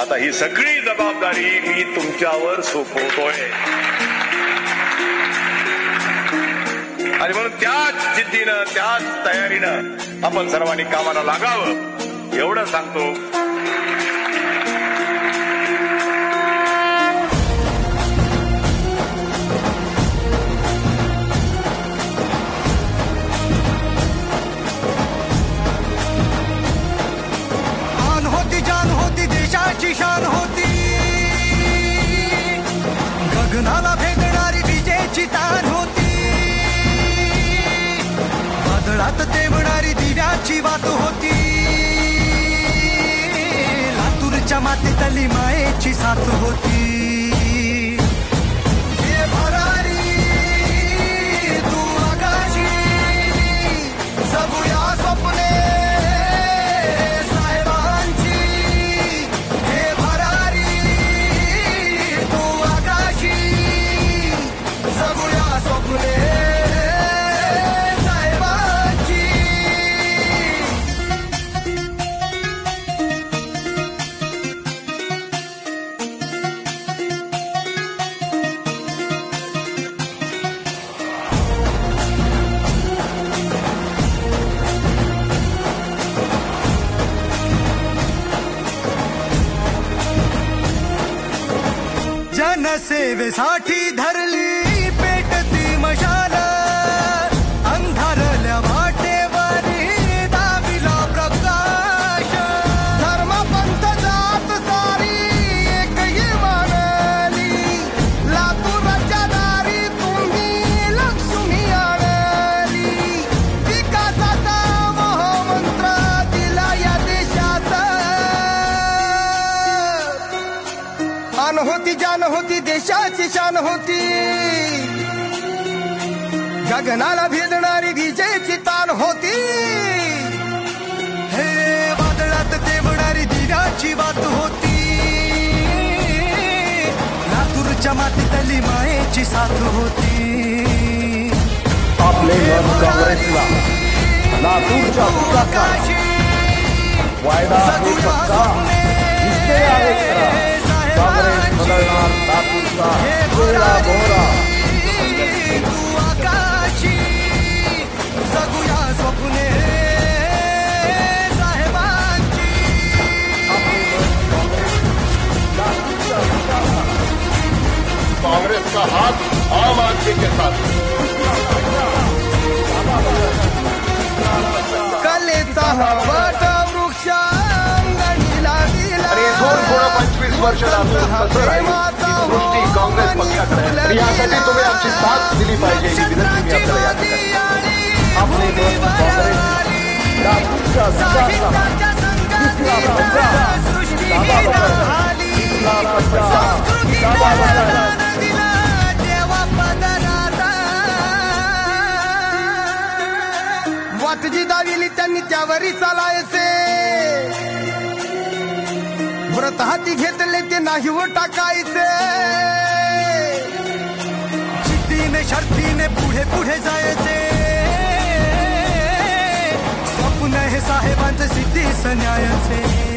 आता ही सगळी जबाबदारी मी तुमच्यावर सोपवतोय आणि म्हणून त्याच जिद्दीनं त्याच तयारीनं आपण सर्वांनी कामाला लागावं एवढं सांगतो. शान होती गगनाला भेदणारी विजेची तार होती वादळात तेवणारी दिव्याची वात होती लातूरच्या मातीतली मायेची साथ होती. हे भरारी तू आकाशी जगूया स्वप्ने जनसेवेसाठी धरली पेटती मशाल अंधारल्या वाटेवरी दाविला प्रकाश धर्म पंथ जात सारी एकही मानली लातूरच्या दारी तुम्ही लक्ष्मी आणली विकासाचा महामंत्र दिला या देशात. आन होती जान होती देशाची शान होती गगनाला भेदणारी विजेची तान होती. हे वादळात तेवणारी दिव्याची वात होती लातूरच्या मातीतली मायेची साथ होती. आपले मत काँग्रेसला लातूरच्या विकासात वायदा आहे पक्का दिसते आहे खरा. काँग्रेस बदलणार लातूरचा चेहरा मोहरा. तू आकाशी जगूया स्वप्ने साहेबांची. कांग्रेस का हाथ आम आदमी के साथ. कलेचा वट वृक्ष आणि 25 वर्ष कसं राहील ही दृष्टी काँग्रेस पक्षाकडे आहे. यासाठी तुम्ही आमची साथ दिली पाहिजे ही विनंती मी आपल्याला या ठिकाणी. आपले मत काँग्रेस लातूरच्या वाटजी दाविली त्यांनी त्यावरी चालायचे व्रत हाती घेतले ते नाही व टाकायचे जिद्दीने शर्तीने पुढे पुढे जायचे स्वप्न हे साहेबांचे सिद्धीस न्यायाचे.